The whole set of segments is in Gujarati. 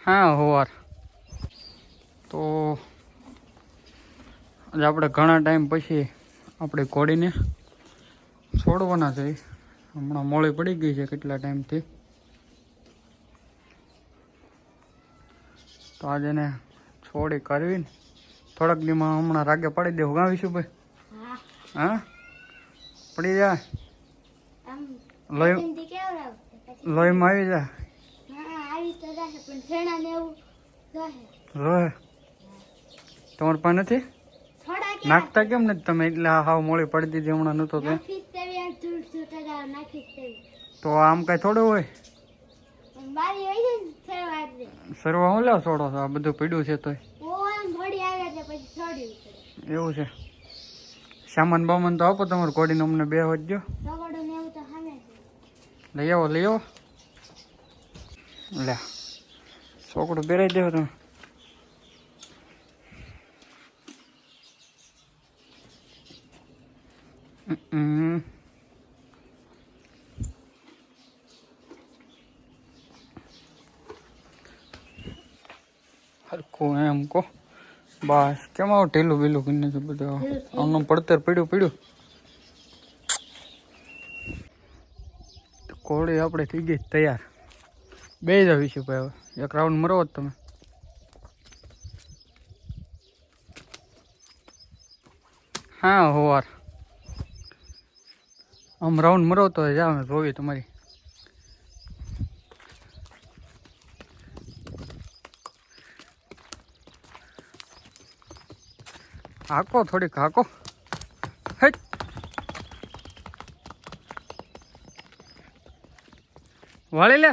હા હોવાર તો આજે આપણે ઘણા ટાઈમ પછી આપણે ઘોડીને છોડવાના છે. હમણાં મોળી પડી ગઈ છે કેટલા ટાઈમથી, તો આજે એને છોડી કરવી ને થોડાક દીમાં હમણાં રાગે પાડી દેવું. ગાવીશું ભાઈ? હા પડી જાય લોહીમાં આવી જાય રોહે. તમારે પાસે નથી નાખતા? કેમ નથી તમે? એટલે હાવ મોળી પડી દીધી હમણાં નતો ત્યાં. તો આમ કઈ થોડું હોય. સરવા હું લેવા છોડો છો? આ બધું પીડ્યું છે તોય એવું છે. સામાન બામાન તો આપો તમારે ઘોડીને, અમને બે વધજો. લઈ આવો લઈ આવો. લે છોકડું બેરાઈ દેવો તમે. હરખું એમ કહો બસ. કેમ આવું ઢીલું બીલું કરીને છે બધું? આમનું પડતર પડ્યું. ઘોડી આપણે થઈ ગઈ તૈયાર. બે જ આવીશું ભાઈ. હવે એક રાઉન્ડ મરો જ તમે. હા હોવાર આમ રાઉન્ડ મરો તો જાવ જોવી તમારી. હાકો થોડીક હાકો. હે વાળી લે.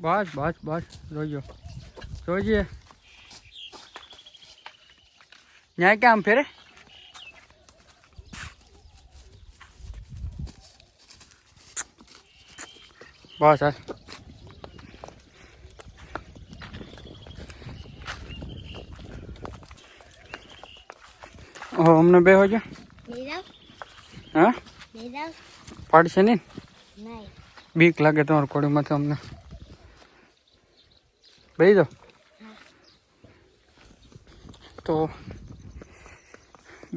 બસ જોજો જોજે. ન્યાય ક્યાં આમ ફેરે? બસ હા. અમને બે હોય હા પાડશે નહીં? બીક લાગે તમારી કોડીમાં તો અમને. બેસી જાઓ તો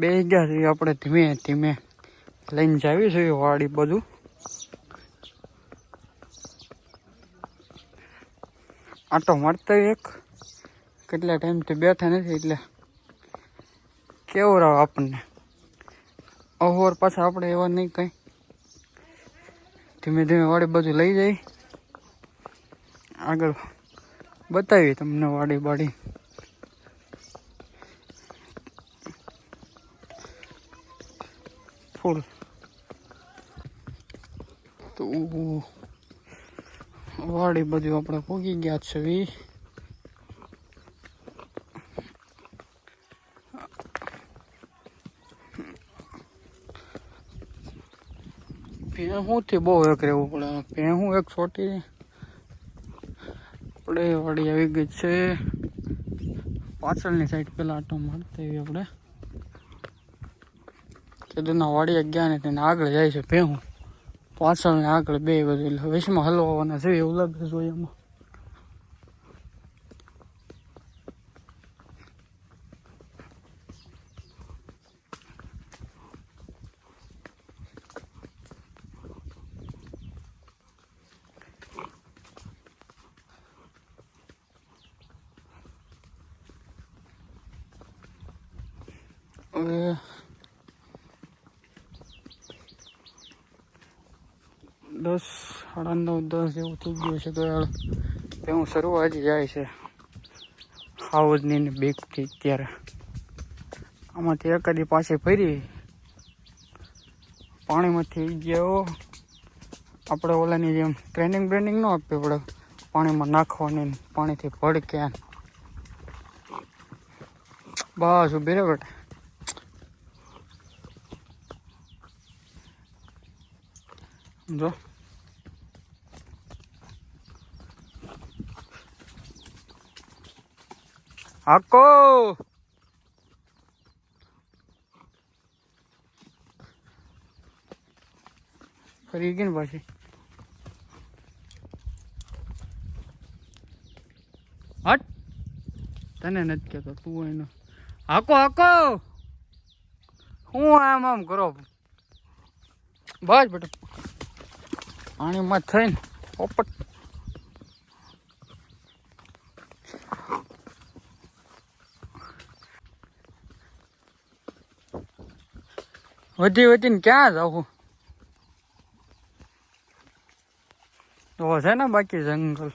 બે ગયા છીએ આપણે. ધીમે ધીમે લઈને જાવી છે વાડી બધું. આટો મારતા એક કેટલા ટાઈમથી બેઠા નથી એટલે કેવું રહે આપણને. અહોર પાછા આપણે એવા નહીં કંઈ. ધીમે ધીમે વાડી બધું લઈ જાય. આગળ બતાવીએ તમને વાડી બાડી. ફૂલ તો વાડી બધું આપણે પૂગી ગયા છે. ભેહુંથી બહુ એક રહેવું પડે. ભેહું એક છોટી આપણે વાડી આવી ગઈ છે. પાછળની સાઈડ પેલા આટો મારતા એવી આપણે કીધું વાડીએ ગયા ને તેને આગળ જાય છે ભેહું. પાછળ ને આગળ બે બધું એટલે વચમાં હલવાના છે એવું લાગે જોઈએ એમાં. હવે 10 સાડા 9 10 જેવું થઈ ગયું છે. તો હું શરૂઆત જાય છે હાવજની બેગથી. અત્યારે આમાંથી એકાદી પાછી ફરી પાણીમાંથી ગયો. આપણે ઓલાની જેમ ટ્રેનિંગ ન આપવી પડે પાણીમાં નાખવાની, પાણીથી ભડકે. બસ ઉભી રહે બેટા. જો હાકો ફરી ગઈ ને પાછી. હટ, તને નથી કહેતો, તું એનો હાકો હાકો. હું આમ કરો બસ બેટા. પાણીમાં થઈને પોપટ. વધીને ક્યાં જાઉં? તો છે ને બાકી જંગલ.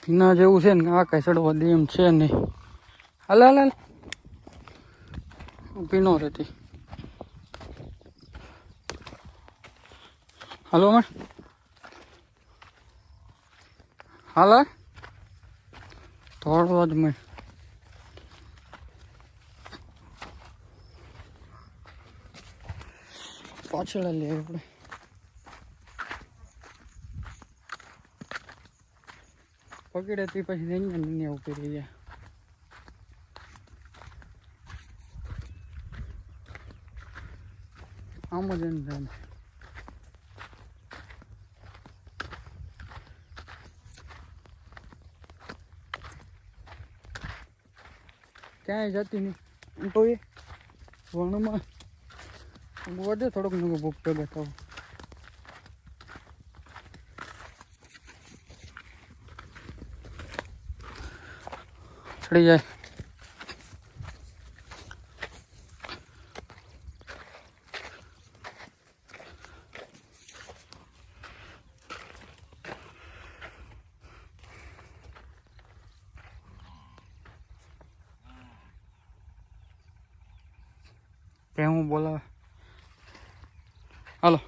પીના જેવું છે ને આ કઈ ચડવા દે એમ છે નહીં. હાલ પીનો રહેતી. હાલો મેં હાલ થોડો જ મેં પાછળ લે આપણે. પકડે તે પછી નહીં ઉભી રહી જાય. આમ જ એને જાણ. ક્યાંય જતી નહીં તો એ વણમાં વધે થોડોક નવો ભૂખ ભેગા થવો. ચડી જાય. કે હું બોલાવે. હાલો.